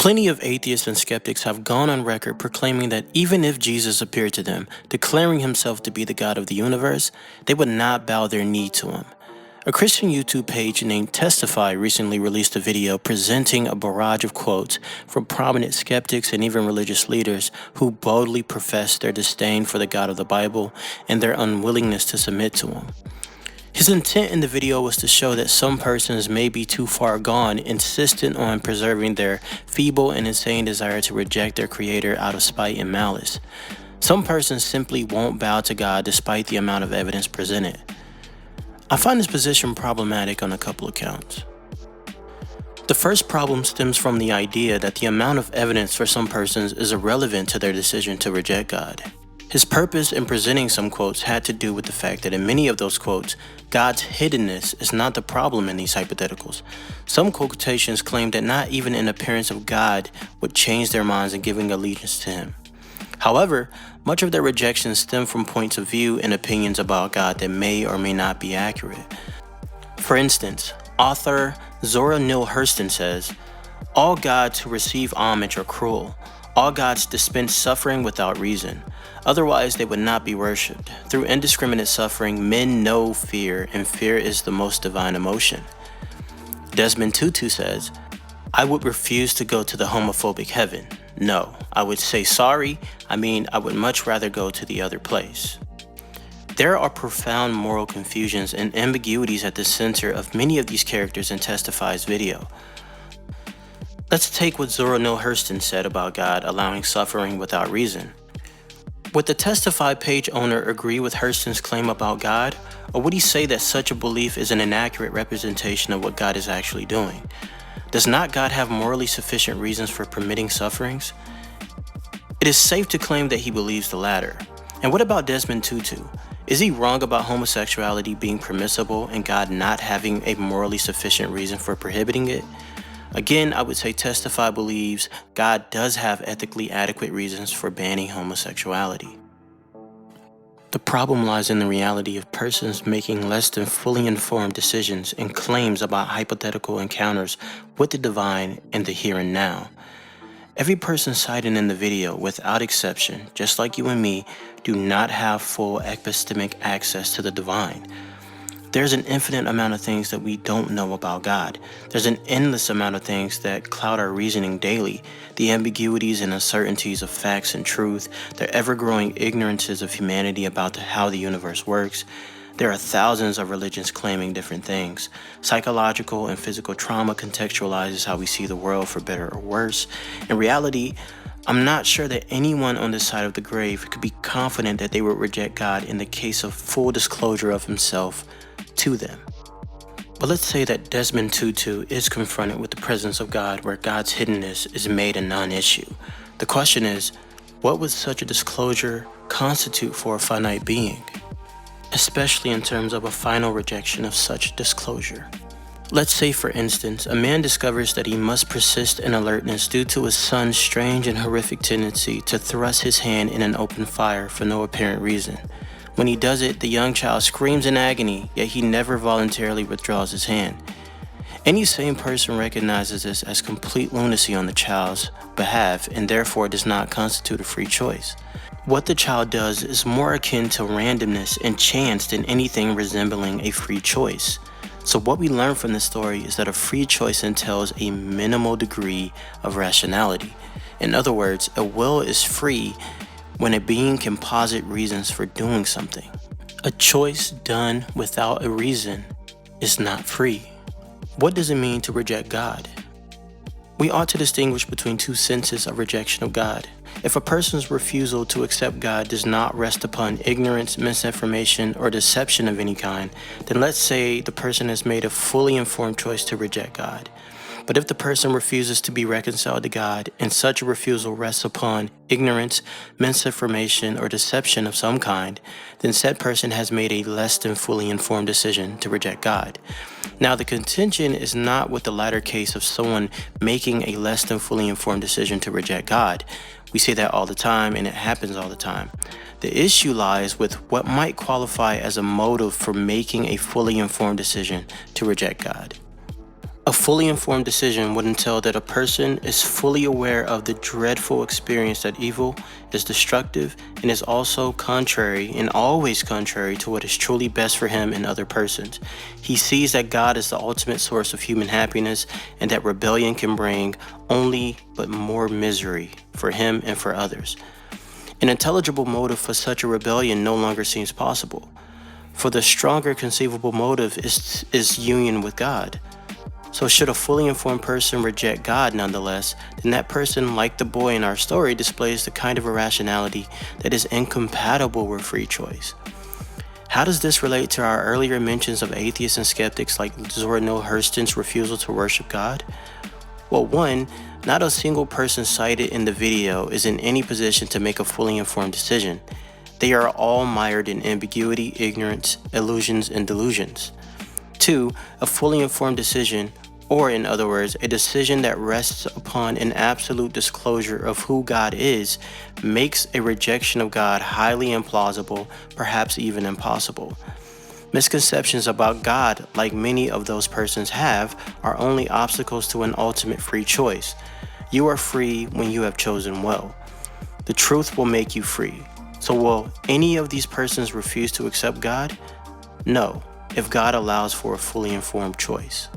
Plenty of atheists and skeptics have gone on record proclaiming that even if Jesus appeared to them, declaring himself to be the God of the universe, they would not bow their knee to him. A Christian YouTube page named Testify recently released a video presenting a barrage of quotes from prominent skeptics and even religious leaders who boldly profess their disdain for the God of the Bible and their unwillingness to submit to him. His intent in the video was to show that some persons may be too far gone, insistent on preserving their feeble and insane desire to reject their creator out of spite and malice. Some persons simply won't bow to God despite the amount of evidence presented. I find this position problematic on a couple of counts. The first problem stems from the idea that the amount of evidence for some persons is irrelevant to their decision to reject God. His purpose in presenting some quotes had to do with the fact that in many of those quotes, God's hiddenness is not the problem in these hypotheticals. Some quotations claim that not even an appearance of God would change their minds in giving allegiance to him. However, much of their rejections stem from points of view and opinions about God that may or may not be accurate. For instance, author Zora Neale Hurston says, "All gods who receive homage are cruel. All gods dispense suffering without reason. Otherwise, they would not be worshipped. Through indiscriminate suffering, men know fear, and fear is the most divine emotion." Desmond Tutu says, "I would refuse to go to the homophobic heaven. No, I would say sorry. I would much rather go to the other place." There are profound moral confusions and ambiguities at the center of many of these characters in Testify's video. Let's take what Zora Neale Hurston said about God allowing suffering without reason. Would the Testify page owner agree with Hurston's claim about God, or would he say that such a belief is an inaccurate representation of what God is actually doing? Does not God have morally sufficient reasons for permitting sufferings? It is safe to claim that he believes the latter. And what about Desmond Tutu? Is he wrong about homosexuality being permissible and God not having a morally sufficient reason for prohibiting it? Again, I would say Testify believes God does have ethically adequate reasons for banning homosexuality. The problem lies in the reality of persons making less than fully informed decisions and claims about hypothetical encounters with the divine in the here and now. Every person cited in the video, without exception, just like you and me, do not have full epistemic access to the divine. There's an infinite amount of things that we don't know about God. There's an endless amount of things that cloud our reasoning daily. The ambiguities and uncertainties of facts and truth, the ever-growing ignorances of humanity about how the universe works. There are thousands of religions claiming different things. Psychological and physical trauma contextualizes how we see the world for better or worse. In reality, I'm not sure that anyone on this side of the grave could be confident that they would reject God in the case of full disclosure of himself to them. But let's say that Desmond Tutu is confronted with the presence of God where God's hiddenness is made a non-issue. The question is, what would such a disclosure constitute for a finite being? Especially in terms of a final rejection of such disclosure. Let's say, for instance, a man discovers that he must persist in alertness due to his son's strange and horrific tendency to thrust his hand in an open fire for no apparent reason. When he does it, the young child screams in agony, yet he never voluntarily withdraws his hand. Any sane person recognizes this as complete lunacy on the child's behalf and therefore does not constitute a free choice. What the child does is more akin to randomness and chance than anything resembling a free choice. So what we learn from this story is that a free choice entails a minimal degree of rationality. In other words, a will is free when a being can posit reasons for doing something. A choice done without a reason is not free. What does it mean to reject God? We ought to distinguish between two senses of rejection of God. If a person's refusal to accept God does not rest upon ignorance, misinformation, or deception of any kind, then let's say the person has made a fully informed choice to reject God. But if the person refuses to be reconciled to God, and such a refusal rests upon ignorance, misinformation, or deception of some kind, then said person has made a less than fully informed decision to reject God. Now, the contention is not with the latter case of someone making a less than fully informed decision to reject God. We say that all the time, and it happens all the time. The issue lies with what might qualify as a motive for making a fully informed decision to reject God. A fully informed decision would entail that a person is fully aware of the dreadful experience that evil is destructive and is also contrary and always contrary to what is truly best for him and other persons. He sees that God is the ultimate source of human happiness and that rebellion can bring only but more misery for him and for others. An intelligible motive for such a rebellion no longer seems possible, for the stronger conceivable motive is union with God. So should a fully informed person reject God nonetheless, then that person, like the boy in our story, displays the kind of irrationality that is incompatible with free choice. How does this relate to our earlier mentions of atheists and skeptics like Zora Neale Hurston's refusal to worship God? Well, one, not a single person cited in the video is in any position to make a fully informed decision. They are all mired in ambiguity, ignorance, illusions, and delusions. Two, a fully informed decision, or in other words, a decision that rests upon an absolute disclosure of who God is, makes a rejection of God highly implausible, perhaps even impossible. Misconceptions about God, like many of those persons have, are only obstacles to an ultimate free choice. You are free when you have chosen well. The truth will make you free. So will any of these persons refuse to accept God? No, if God allows for a fully informed choice.